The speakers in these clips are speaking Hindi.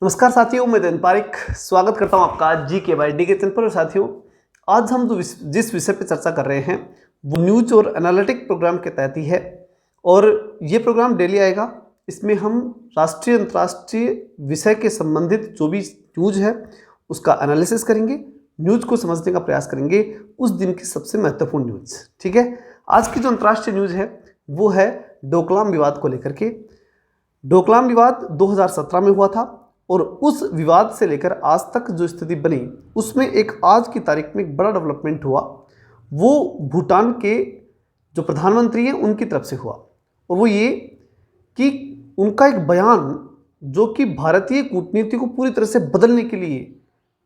नमस्कार साथियों, मैं दिन पारिक स्वागत करता हूं आपका जी के बाई डी के चैनल पर। साथियों, आज हम जिस विषय पर चर्चा कर रहे हैं वो न्यूज और एनालिटिक प्रोग्राम के तहत ही है और ये प्रोग्राम डेली आएगा। इसमें हम राष्ट्रीय अंतर्राष्ट्रीय विषय के संबंधित जो भी न्यूज है उसका एनालिसिस करेंगे, न्यूज को समझने का प्रयास करेंगे, उस दिन की सबसे महत्वपूर्ण न्यूज। ठीक है, आज की जो अंतर्राष्ट्रीय न्यूज है वो है डोकलाम विवाद को लेकर के। डोकलाम विवाद 2017 में हुआ था और उस विवाद से लेकर आज तक जो स्थिति बनी उसमें एक आज की तारीख में एक बड़ा डेवलपमेंट हुआ। वो भूटान के जो प्रधानमंत्री हैं उनकी तरफ से हुआ और वो ये कि उनका एक बयान जो कि भारतीय कूटनीति को पूरी तरह से बदलने के लिए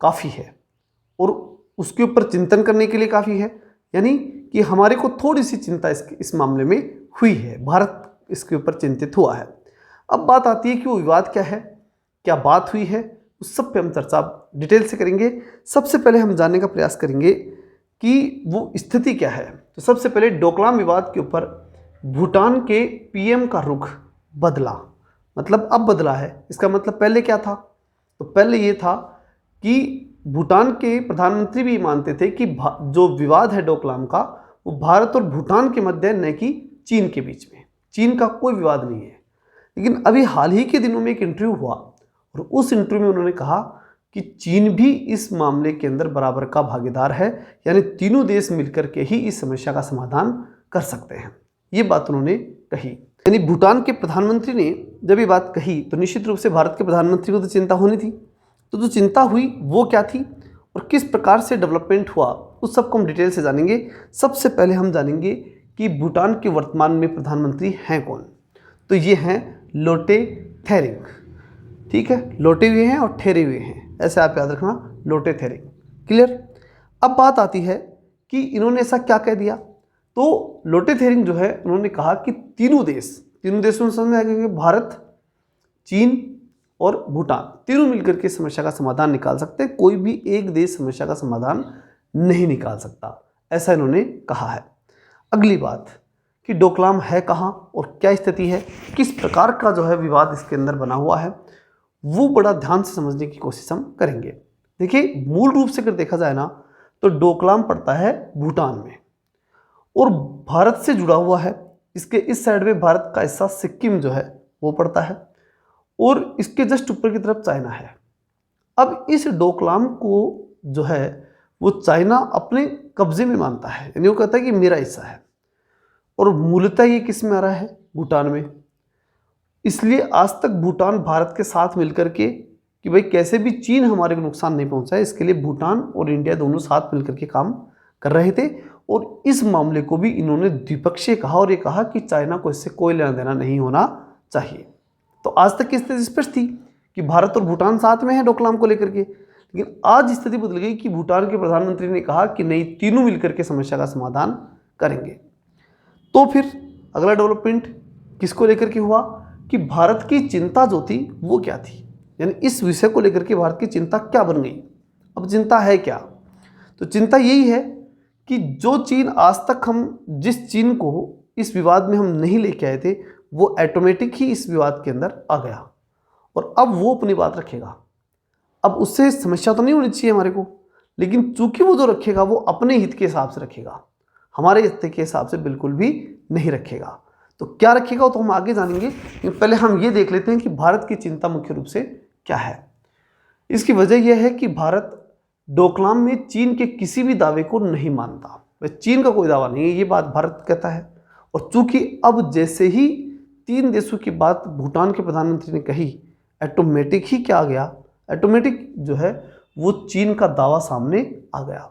काफ़ी है और उसके ऊपर चिंतन करने के लिए काफ़ी है। यानी कि हमारे को थोड़ी सी चिंता इस मामले में हुई है, भारत इसके ऊपर चिंतित हुआ है। अब बात आती है कि वो विवाद क्या है, क्या बात हुई है, उस सब पे हम चर्चा डिटेल से करेंगे। सबसे पहले हम जानने का प्रयास करेंगे कि वो स्थिति क्या है। तो सबसे पहले डोकलाम विवाद के ऊपर भूटान के पीएम का रुख बदला, मतलब अब बदला है। इसका मतलब पहले क्या था? तो पहले ये था कि भूटान के प्रधानमंत्री भी मानते थे कि जो विवाद है डोकलाम का वो भारत और भूटान के मध्य न कि चीन के बीच में। चीन का कोई विवाद नहीं है। लेकिन अभी हाल ही के दिनों में एक इंटरव्यू हुआ और उस इंटरव्यू में उन्होंने कहा कि चीन भी इस मामले के अंदर बराबर का भागीदार है, यानी तीनों देश मिलकर के ही इस समस्या का समाधान कर सकते हैं। ये बात उन्होंने कही। यानी भूटान के प्रधानमंत्री ने जब ये बात कही तो निश्चित रूप से भारत के प्रधानमंत्री को तो चिंता होनी थी। तो जो चिंता हुई वो क्या थी और किस प्रकार से डेवलपमेंट हुआ उस सबको हम डिटेल से जानेंगे। सबसे पहले हम जानेंगे कि भूटान के वर्तमान में प्रधानमंत्री हैं कौन। तो ये हैं लोटे थेरिंग। ठीक है, लोटे हुए हैं और ठहरे हुए हैं, ऐसे आप याद रखना, लोटे थेरिंग। क्लियर। अब बात आती है कि इन्होंने ऐसा क्या कह दिया। तो लोटे थेरिंग जो है उन्होंने कहा कि तीनों देशों में समझ में आ गया कि भारत, चीन और भूटान तीनों मिलकर के समस्या का समाधान निकाल सकते हैं, कोई भी एक देश समस्या का समाधान नहीं निकाल सकता, ऐसा इन्होंने कहा है। अगली बात कि डोकलाम है कहाँ और क्या स्थिति है, किस प्रकार का जो है विवाद इसके अंदर बना हुआ है, वो बड़ा ध्यान से समझने की कोशिश हम करेंगे। देखिए, मूल रूप से अगर देखा जाए ना तो डोकलाम पड़ता है भूटान में और भारत से जुड़ा हुआ है। इसके इस साइड में भारत का हिस्सा सिक्किम जो है वो पड़ता है और इसके जस्ट ऊपर की तरफ चाइना है। अब इस डोकलाम को जो है वो चाइना अपने कब्जे में मानता है, यानी वो कहता है कि मेरा हिस्सा है और मूलतः ये किस में आ रहा है? भूटान में। इसलिए आज तक भूटान भारत के साथ मिलकर के कि भाई कैसे भी चीन हमारे को नुकसान नहीं पहुंचाए, इसके लिए भूटान और इंडिया दोनों साथ मिलकर के काम कर रहे थे। और इस मामले को भी इन्होंने द्विपक्षीय कहा और ये कहा कि चाइना को इससे कोई लेना देना नहीं होना चाहिए। तो आज तक की स्थिति स्पष्ट थी कि भारत और भूटान साथ में है डोकलाम को लेकर के। लेकिन आज स्थिति बदल गई कि भूटान के प्रधानमंत्री ने कहा कि नहीं, तीनों मिलकर के समस्या का समाधान करेंगे। तो फिर अगला डेवलपमेंट किसको लेकर के हुआ कि भारत की चिंता जो थी वो क्या थी, यानी इस विषय को लेकर के भारत की चिंता क्या बन गई। अब चिंता है क्या? तो चिंता यही है कि जो चीन आज तक जिस चीन को इस विवाद में हम नहीं लेके आए थे वो ऑटोमेटिक ही इस विवाद के अंदर आ गया और अब वो अपनी बात रखेगा। अब उससे समस्या तो नहीं होनी चाहिए हमारे को, लेकिन चूंकि वो जो रखेगा वो अपने हित के हिसाब से रखेगा, हमारे हित के हिसाब से बिल्कुल भी नहीं रखेगा। तो क्या रखेगा वो तो हम आगे जानेंगे। पहले हम ये देख लेते हैं कि भारत की चिंता मुख्य रूप से क्या है। इसकी वजह यह है कि भारत डोकलाम में चीन के किसी भी दावे को नहीं मानता। चीन का कोई दावा नहीं है, ये बात भारत कहता है। और चूंकि अब जैसे ही 3 देशों की बात भूटान के प्रधानमंत्री ने कही, ऑटोमेटिक ही क्या आ गया, ऑटोमेटिक जो है वो चीन का दावा सामने आ गया।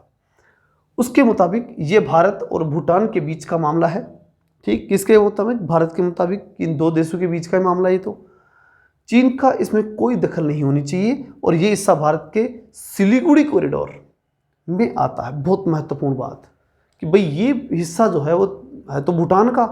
उसके मुताबिक ये भारत और भूटान के बीच का मामला है। ठीक, किसके मुताबिक? भारत के मुताबिक इन 2 देशों के बीच का मामला है। तो चीन का इसमें कोई दखल नहीं होनी चाहिए और ये हिस्सा भारत के सिलीगुड़ी कॉरिडोर में आता है। बहुत महत्वपूर्ण बात कि भाई ये हिस्सा जो है वो है तो भूटान का,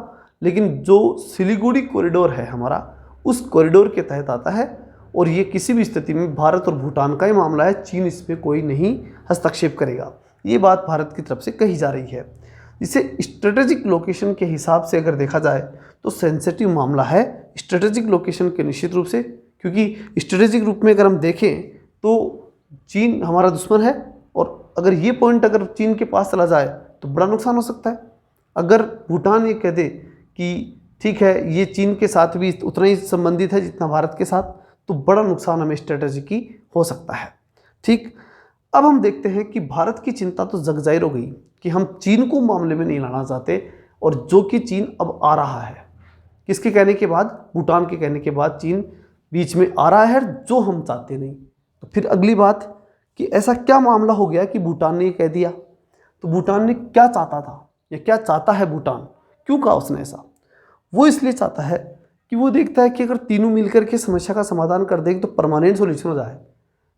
लेकिन जो सिलीगुड़ी कॉरिडोर है हमारा, उस कॉरिडोर के तहत आता है और ये किसी भी स्थिति में भारत और भूटान का ही मामला है, चीन इसमें कोई नहीं हस्तक्षेप करेगा। ये बात भारत की तरफ से कही जा रही है। इसे स्ट्रेटेजिक लोकेशन के हिसाब से अगर देखा जाए तो सेंसिटिव मामला है। स्ट्रेटेजिक लोकेशन के निश्चित रूप से क्योंकि स्ट्रेटेजिक रूप में अगर हम देखें तो चीन हमारा दुश्मन है, और अगर ये पॉइंट अगर चीन के पास चला जाए तो बड़ा नुकसान हो सकता है। अगर भूटान ये कह दे कि ठीक है ये चीन के साथ भी उतना ही संबंधित है जितना भारत के साथ, तो बड़ा नुकसान हमें स्ट्रेटजी की हो सकता है। ठीक, अब हम देखते हैं कि भारत की चिंता तो जग जाहिर हो गई कि हम चीन को मामले में नहीं लाना चाहते, और जो कि चीन अब आ रहा है, किसके कहने के बाद, भूटान के कहने के बाद चीन बीच में आ रहा है, जो हम चाहते नहीं। तो फिर अगली बात कि ऐसा क्या मामला हो गया कि भूटान ने कह दिया, तो भूटान ने क्या चाहता था या क्या चाहता है भूटान, क्यों कहा उसने ऐसा? वो इसलिए चाहता है कि वो देखता है कि अगर तीनों मिलकर के समस्या का समाधान कर देंगे तो परमानेंट सोल्यूशन हो जाए।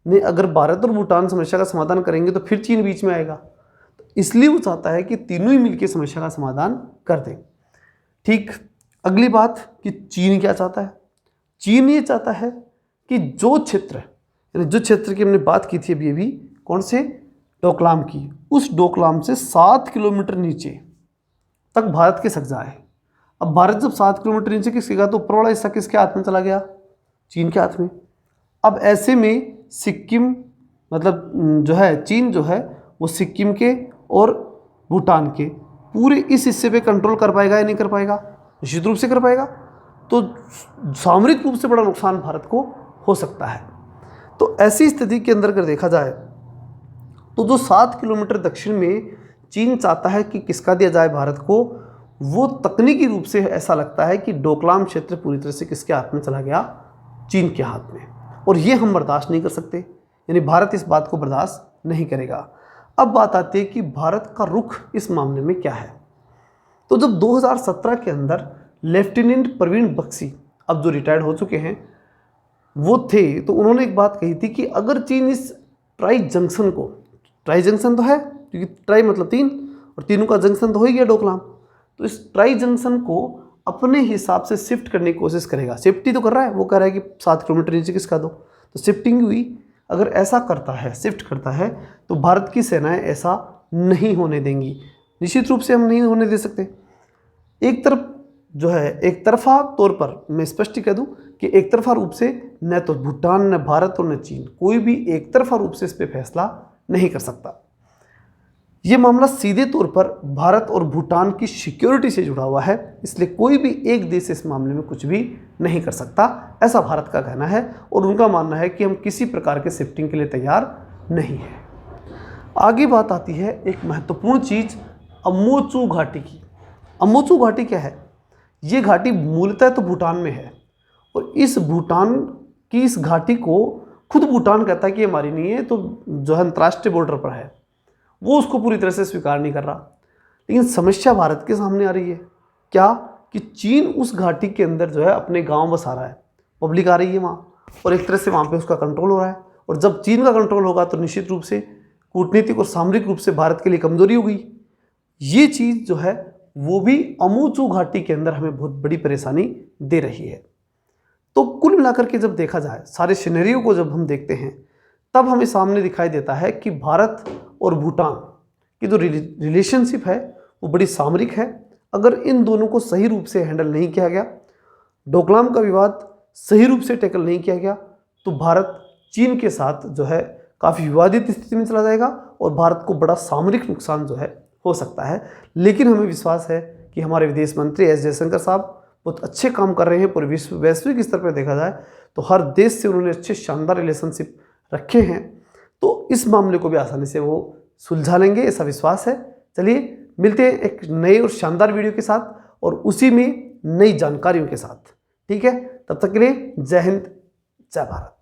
नहीं, अगर भारत और भूटान समस्या का समाधान करेंगे तो फिर चीन बीच में आएगा। तो इसलिए वो चाहता है कि तीनों ही मिलकर समस्या का समाधान कर दें। ठीक, अगली बात कि चीन क्या चाहता है? चीन ये चाहता है कि जो क्षेत्र, यानी जो क्षेत्र की हमने बात की थी अभी कौन से, डोकलाम की, उस डोकलाम से 7 किलोमीटर नीचे तक भारत के सक जाए। अब भारत जब 7 किलोमीटर नीचे किसकेगा तो ऊपर वाला हिस्सा किसके हाथ में चला गया, चीन के हाथ में। अब ऐसे में सिक्किम मतलब जो है चीन जो है वो सिक्किम के और भूटान के पूरे इस हिस्से पे कंट्रोल कर पाएगा या नहीं कर पाएगा? निश्चित रूप से कर पाएगा। तो सामरिक रूप से बड़ा नुकसान भारत को हो सकता है। तो ऐसी स्थिति के अंदर अगर देखा जाए तो जो 7 किलोमीटर दक्षिण में चीन चाहता है कि किसका दिया जाए भारत को, वो तकनीकी रूप से ऐसा लगता है कि डोकलाम क्षेत्र पूरी तरह से किसके हाथ में चला गया, चीन के हाथ में। और ये हम बर्दाश्त नहीं कर सकते, यानी भारत इस बात को बर्दाश्त नहीं करेगा। अब बात आती है कि भारत का रुख इस मामले में क्या है। तो जब 2017 के अंदर लेफ्टिनेंट प्रवीण बख्शी, अब जो रिटायर्ड हो चुके हैं, वो थे, तो उन्होंने एक बात कही थी कि अगर चीन इस ट्राई जंक्शन को, ट्राई जंक्शन तो है क्योंकि ट्राई मतलब 3 और तीनों का जंक्शन तो हो ही गया डोकलाम, तो इस ट्राई जंक्शन को अपने हिसाब से शिफ्ट करने की कोशिश करेगा। शिफ्ट ही तो कर रहा है, वो कह रहा है कि 7 किलोमीटर नीचे किसका दो, तो शिफ्टिंग हुई। अगर ऐसा करता है, शिफ्ट करता है, तो भारत की सेनाएं ऐसा नहीं होने देंगी, निश्चित रूप से हम नहीं होने दे सकते। एक तरफ जो है, एक तरफा तौर पर मैं स्पष्ट कह दूं कि एक तरफा रूप से न तो भूटान, न भारत और न चीन, कोई भी एक तरफा रूप से इस पर फैसला नहीं कर सकता। ये मामला सीधे तौर पर भारत और भूटान की सिक्योरिटी से जुड़ा हुआ है, इसलिए कोई भी एक देश इस मामले में कुछ भी नहीं कर सकता, ऐसा भारत का कहना है। और उनका मानना है कि हम किसी प्रकार के शिफ्टिंग के लिए तैयार नहीं है। आगे बात आती है एक महत्वपूर्ण चीज़, अमोचू घाटी की। अमोचू घाटी क्या है? ये घाटी मूलतः तो भूटान में है, और इस भूटान की इस घाटी को खुद भूटान कहता है कि हमारी नहीं है, तो जो है अंतर्राष्ट्रीय बॉर्डर पर है, वो उसको पूरी तरह से स्वीकार नहीं कर रहा। लेकिन समस्या भारत के सामने आ रही है क्या, कि चीन उस घाटी के अंदर जो है अपने गांव बसा रहा है, पब्लिक आ रही है वहाँ, और एक तरह से वहाँ पे उसका कंट्रोल हो रहा है। और जब चीन का कंट्रोल होगा तो निश्चित रूप से कूटनीतिक और सामरिक रूप से भारत के लिए कमजोरी होगी। ये चीज़ जो है वो भी अमोचू घाटी के अंदर हमें बहुत बड़ी परेशानी दे रही है। तो कुल मिलाकर के जब देखा जाए, सारे सिनेरियो को जब हम देखते हैं, तब हमें सामने दिखाई देता है कि भारत और भूटान की जो रिलेशनशिप है वो बड़ी सामरिक है। अगर इन दोनों को सही रूप से हैंडल नहीं किया गया, डोकलाम का विवाद सही रूप से टैकल नहीं किया गया, तो भारत चीन के साथ जो है काफ़ी विवादित स्थिति में चला जाएगा और भारत को बड़ा सामरिक नुकसान जो है हो सकता है। लेकिन हमें विश्वास है कि हमारे विदेश मंत्री एस जयशंकर साहब बहुत अच्छे काम कर रहे हैं। पूरे वैश्विक स्तर पर देखा जाए तो हर देश से उन्होंने अच्छे शानदार रिलेशनशिप रखे हैं, तो इस मामले को भी आसानी से वो सुलझा लेंगे, ऐसा विश्वास है। चलिए मिलते हैं एक नए और शानदार वीडियो के साथ और उसी में नई जानकारियों के साथ। ठीक है, तब तक के लिए जय हिंद, जय भारत।